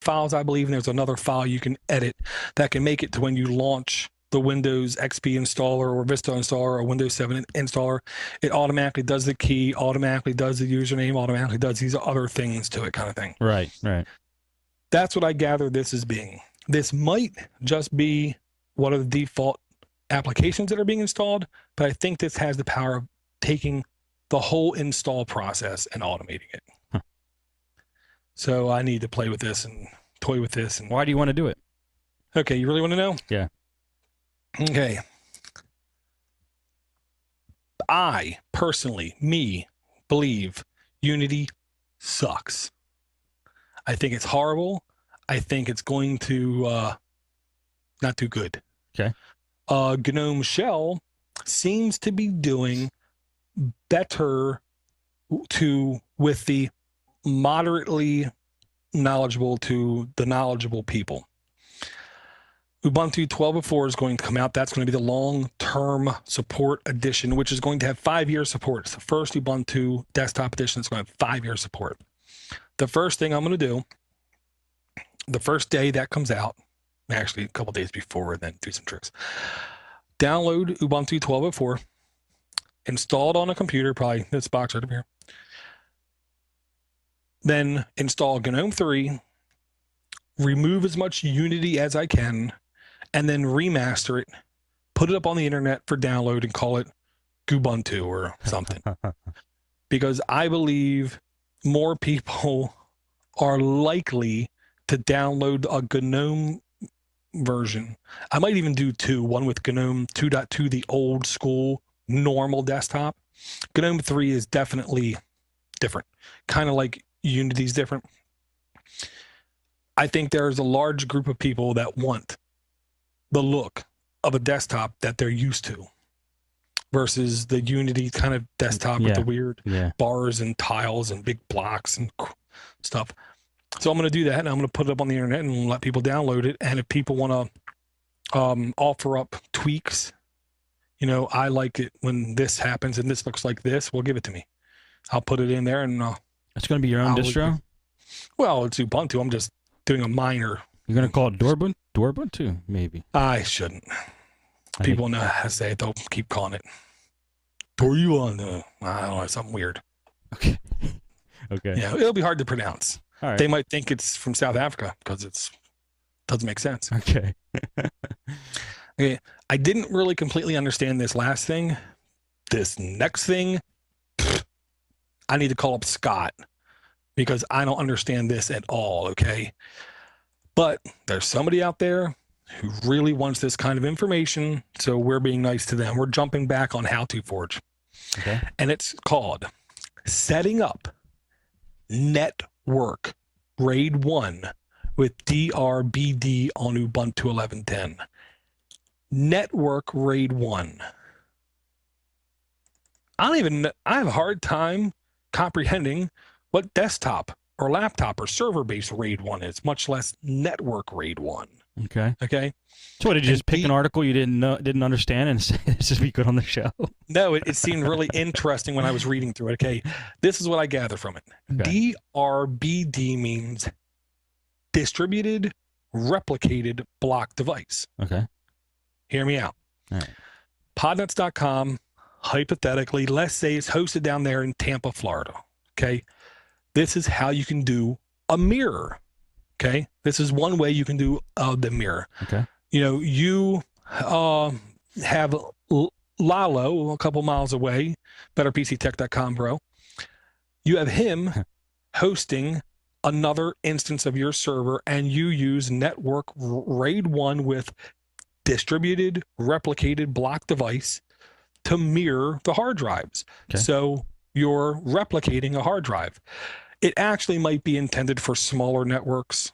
files, I believe, and there's another file you can edit that can make it to when you launch the Windows XP installer or Vista installer or Windows 7 installer, it automatically does the key, automatically does the username, automatically does these other things to it, kind of thing. Right, right. That's what I gather this as being. This might just be one of the default applications that are being installed, but I think this has the power of taking the whole install process and automating it. Huh. So I need to play with this and toy with this. And why do you want to do it? Okay, you really want to know? Yeah. Okay. I personally, believe Unity sucks. I think it's horrible. I think it's going to not do good. Okay. GNOME Shell seems to be doing better with the moderately knowledgeable to the knowledgeable people. Ubuntu 12.04 is going to come out. That's going to be the long-term support edition, which is going to have 5-year support. It's the first Ubuntu desktop edition that's going to have 5-year support. The first thing I'm going to do, the first day that comes out, actually a couple days before, and then do some tricks. Download Ubuntu 12.04, install it on a computer, probably this box right up here. Then install GNOME 3, remove as much Unity as I can, and then remaster it, put it up on the internet for download, and call it Ubuntu or something. Because I believe more people are likely to download a GNOME version. I might even do two, one with GNOME 2.2, the old school normal desktop. GNOME 3 is definitely different, kind of like Unity's different. I think there's a large group of people that want the look of a desktop that they're used to versus the Unity kind of desktop with the weird bars and tiles and big blocks and stuff. So I'm going to do that, and I'm going to put it up on the internet and let people download it. And if people want to offer up tweaks, you know, I like it when this happens and this looks like this, well, give it to me. I'll put it in there, and it's going to be your own distro? Well, it's Ubuntu. I'm just doing a minor. You're going to call it Doorbuntu, maybe? I shouldn't. People know how to say it. They'll keep calling it Doorbuntu. I don't know, something weird. Okay. Okay. Yeah, it'll be hard to pronounce. All right. They might think it's from South Africa because it doesn't make sense. Okay. Okay. I didn't really completely understand this last thing. This next thing, I need to call up Scott because I don't understand this at all, okay? But there's somebody out there who really wants this kind of information, so we're being nice to them. We're jumping back on How to Forge. Okay. And it's called Setting Up Network RAID 1 with DRBD on Ubuntu 11.10. Network RAID 1. I have a hard time comprehending what desktop or laptop or server-based RAID 1 is, much less network RAID 1. Okay. Okay. So what, did you just pick an article you didn't understand and say this would be good on the show? No, it seemed really interesting when I was reading through it. Okay. This is what I gather from it. Okay. DRBD means distributed replicated block device. Okay. Hear me out. All right. Podnutz.com, hypothetically, let's say it's hosted down there in Tampa, Florida. Okay. This is how you can do a mirror. Okay. This is one way you can do the mirror. Okay. You know, you have Lalo a couple miles away, betterpctech.com, bro. You have him hosting another instance of your server, and you use network RAID 1 with distributed replicated block device to mirror the hard drives. Okay. So you're replicating a hard drive. It actually might be intended for smaller networks,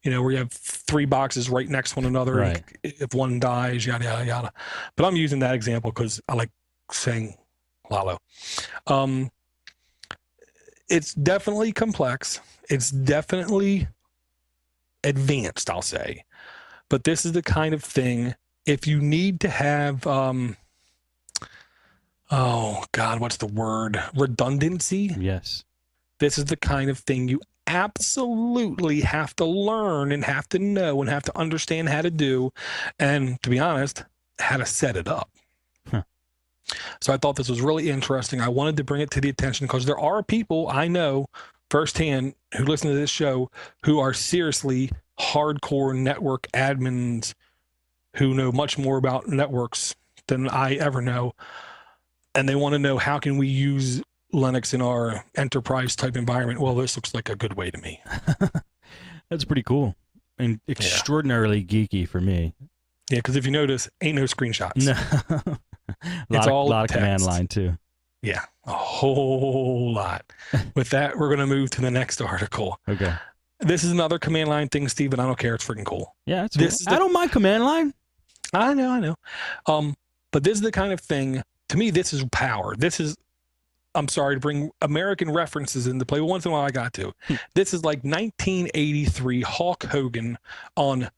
you know, where you have 3 boxes right next to one another. Right. If one dies, yada, yada, yada. But I'm using that example because I like saying Lalo. It's definitely complex. It's definitely advanced, I'll say. But this is the kind of thing, if you need to have, oh God, what's the word? Redundancy? Yes. This is the kind of thing you absolutely have to learn and have to know and have to understand how to do, and to be honest, how to set it up. Huh. So I thought this was really interesting. I wanted to bring it to the attention because there are people I know firsthand who listen to this show who are seriously hardcore network admins who know much more about networks than I ever know. And they want to know, how can we use Linux in our enterprise type environment? Well, this looks like a good way to me. That's pretty cool and extraordinarily geeky for me. Yeah, because if you notice, ain't no screenshots. No. It's all a lot of text. command line too. Yeah, a whole lot. With that, we're going to move to the next article. Okay. This is another command line thing, Steven. I don't care. It's freaking cool. Yeah, it's cool. I don't mind command line. I know. But this is the kind of thing, to me, this is power. This is, I'm sorry to bring American references into play, but once in a while I got to. This is like 1983 Hulk Hogan on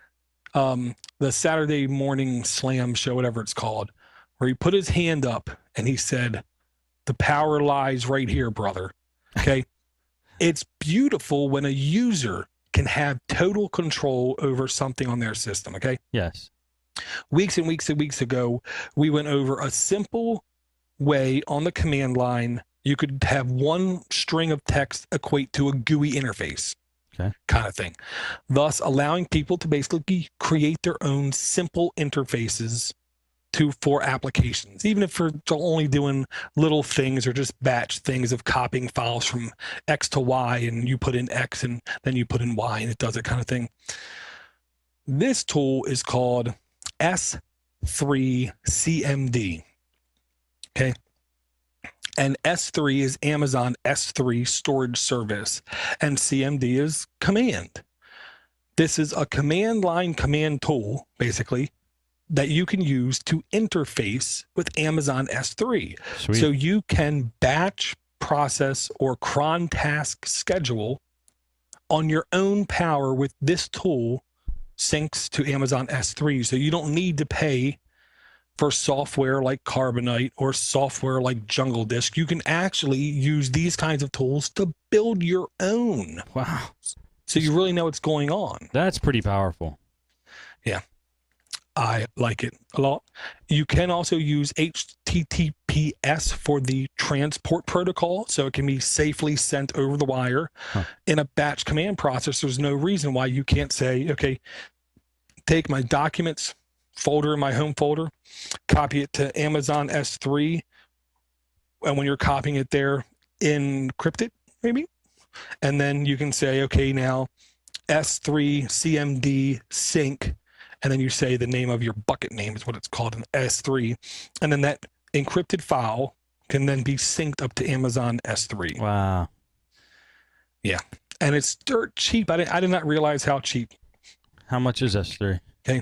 the Saturday Morning Slam show, whatever it's called, where he put his hand up and he said, "The power lies right here, brother." Okay. It's beautiful when a user can have total control over something on their system. Okay. Yes. Weeks and weeks and weeks ago, we went over a simple way on the command line. You could have one string of text equate to a GUI interface. Okay. Kind of thing. Thus allowing people to basically create their own simple interfaces for applications, even if they're only doing little things or just batch things of copying files from X to Y, and you put in X and then you put in Y and it does it, kind of thing. This tool is called S3 CMD. Okay. And S3 is Amazon S3 storage service, and CMD is command. This is a command line command tool, basically, that you can use to interface with Amazon S3. Sweet. So you can batch, process, or cron task schedule on your own power with this tool syncs to Amazon S3. So you don't need to pay for software like Carbonite or software like Jungle Disk. You can actually use these kinds of tools to build your own. Wow. So you really know what's going on. That's pretty powerful. Yeah. I like it a lot. You can also use HTTPS for the transport protocol, so it can be safely sent over the wire. In a batch command process, there's no reason why you can't say, okay, take my documents folder in my home folder, copy it to Amazon S3, and when you're copying it there, encrypt it maybe, and then you can say, okay, now S3 CMD sync, and then you say the name of your bucket name is what it's called in S3, and then that encrypted file can then be synced up to Amazon S3. Wow. Yeah, and it's dirt cheap. I did not realize how cheap. How much is S3? Okay.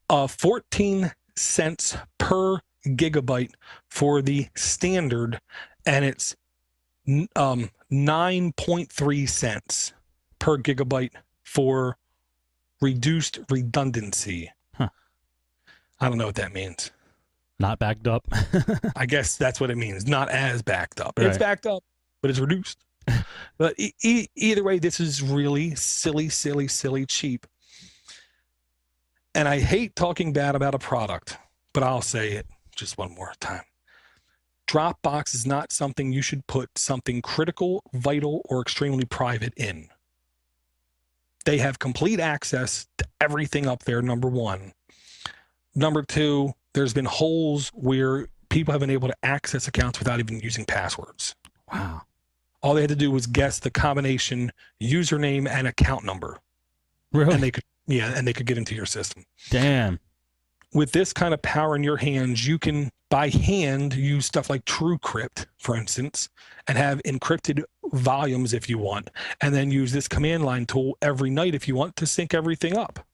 14 cents per gigabyte for the standard, and it's 9.3 cents per gigabyte for reduced redundancy. Huh. I don't know what that means. Not backed up. I guess that's what it means. Not as backed up. Right. It's backed up, but it's reduced. But either way, this is really silly cheap. And I hate talking bad about a product, but I'll say it just one more time. Dropbox is not something you should put something critical, vital, or extremely private in. They have complete access to everything up there, number one. Number two, there's been holes where people have been able to access accounts without even using passwords. Wow. All they had to do was guess the combination username and account number. Really? And they could get into your system. Damn. With this kind of power in your hands, you can, by hand, use stuff like TrueCrypt, for instance, and have encrypted volumes if you want, and then use this command line tool every night if you want to sync everything up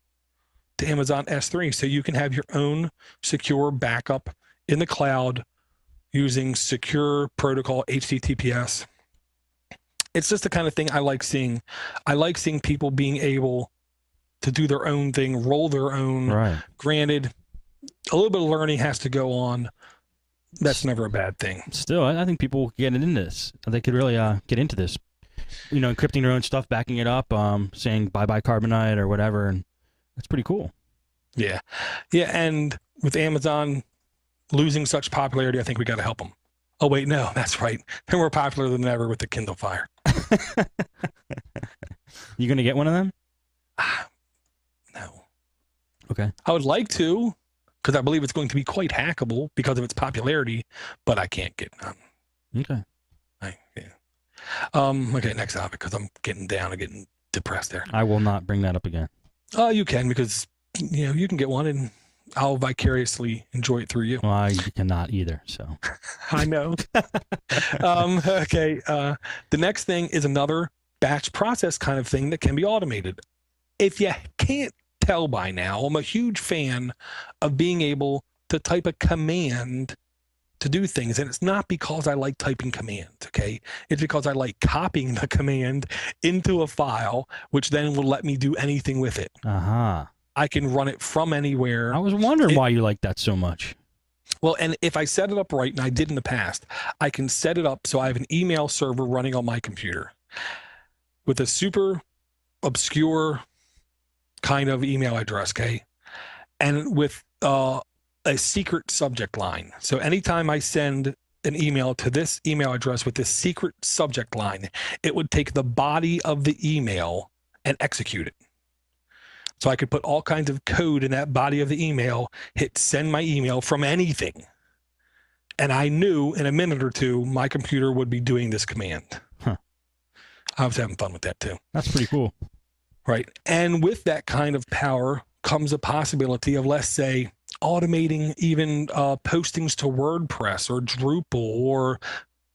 to Amazon S3. So you can have your own secure backup in the cloud using secure protocol HTTPS. It's just the kind of thing I like seeing. I like seeing people being able to do their own thing, roll their own. Right. Granted, a little bit of learning has to go on. That's never a bad thing. Still, I think people will get into this. They could really get into this. encrypting their own stuff, backing it up, saying bye-bye carbonite or whatever. And that's pretty cool. Yeah. Yeah. And with Amazon losing such popularity, I think we got to help them. Oh, wait, no, that's right. They're more popular than ever with the Kindle Fire. You going to get one of them? No. Okay. I would like to, because I believe it's going to be quite hackable because of its popularity, but I can't get none. Okay. Okay, next topic, because I'm getting down and getting depressed there. I will not bring that up again. Oh, you can, because you can get one and I'll vicariously enjoy it through you. Well, I cannot either, so. I know. Okay. The next thing is another batch process kind of thing that can be automated. If you can't tell by now, I'm a huge fan of being able to type a command to do things. And it's not because I like typing commands, okay? It's because I like copying the command into a file, which then will let me do anything with it. Uh-huh. I can run it from anywhere. I was wondering why you like that so much. Well, and if I set it up right, and I did in the past, I can set it up so I have an email server running on my computer with a super obscure kind of email address, okay? And with a secret subject line. So anytime I send an email to this email address with this secret subject line, it would take the body of the email and execute it. So I could put all kinds of code in that body of the email, hit send my email from anything. And I knew in a minute or two, my computer would be doing this command. Huh. I was having fun with that too. That's pretty cool. Right. And with that kind of power comes a possibility of, let's say, automating even postings to WordPress or Drupal or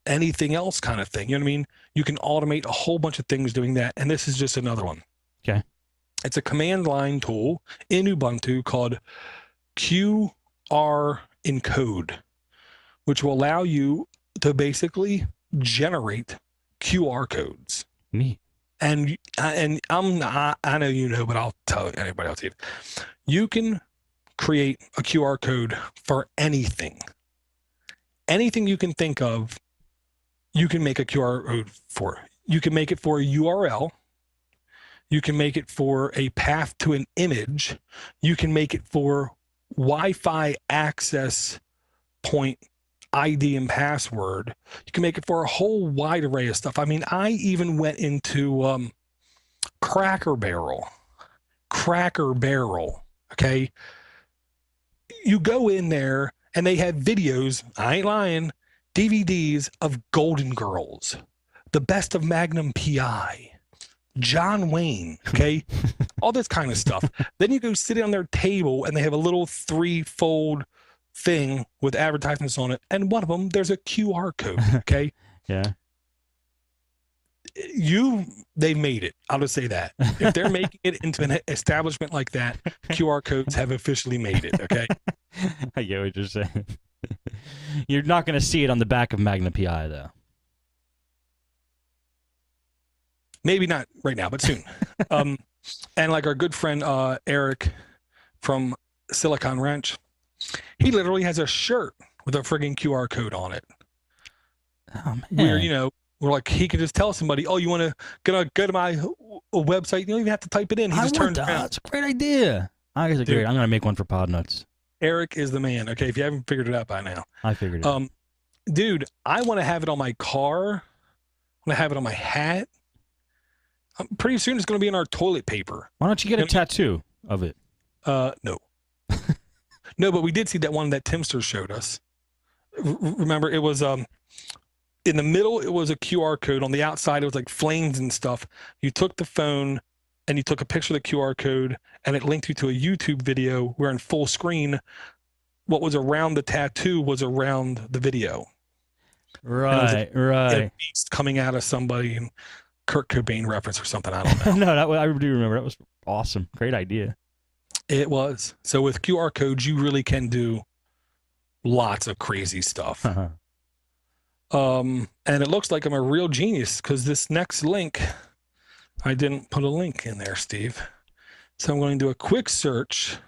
anything else kind of thing. You know what I mean? You can automate a whole bunch of things doing that. And this is just another one. Okay. It's a command line tool in Ubuntu called QR Encode, which will allow you to basically generate QR codes. Neat. And I'm not, I know you know, but I'll tell anybody else. You can create a QR code for anything. Anything you can think of, you can make a QR code for. You can make it for a URL. You can make it for a path to an image. You can make it for Wi-Fi access point ID and password. You can make it for a whole wide array of stuff. I mean, I even went into Cracker Barrel. Okay. You go in there and they have videos, I ain't lying, DVDs of Golden Girls, the best of Magnum PI, John Wayne, okay? All this kind of stuff. Then you go sit on their table and they have a little 3-fold thing with advertisements on it. And one of them, there's a QR code, okay? Yeah. They've made it. I'll just say that. If they're making it into an establishment like that, QR codes have officially made it, okay? I get what you're saying. You're not going to see it on the back of Magna PI, though. Maybe not right now, but soon. And like our good friend Eric from Silicon Wrench, he literally has a shirt with a friggin' QR code on it. Oh, man. Where, we're like, he could just tell somebody, oh, you want to go to my website? You don't even have to type it in. He just turns around. It's a great idea. I guess it's great. I'm going to make one for Podnutz. Eric is the man. Okay, if you haven't figured it out by now. I figured it out. Dude, I want to have it on my car. I want to have it on my hat. Pretty soon it's going to be in our toilet paper. Why don't you get a tattoo of it? No. No, but we did see that one that Timster showed us. Remember, it was in the middle, it was a QR code. On the outside, it was like flames and stuff. You took the phone and you took a picture of the QR code and it linked you to a YouTube video where in full screen, what was around the tattoo was around the video. Right, right. A beast coming out of somebody and Kurt Cobain reference or something. I don't know. No, I do remember. That was awesome. Great idea. It was. So with QR codes, you really can do lots of crazy stuff. And it looks like I'm a real genius because this next link, I didn't put a link in there, Steve. So I'm going to do a quick search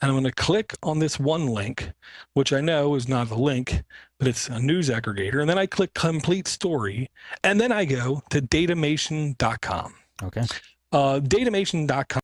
and I'm going to click on this one link, which I know is not the link, but it's a news aggregator. And then I click complete story, and then I go to datamation.com. Okay. Datamation.com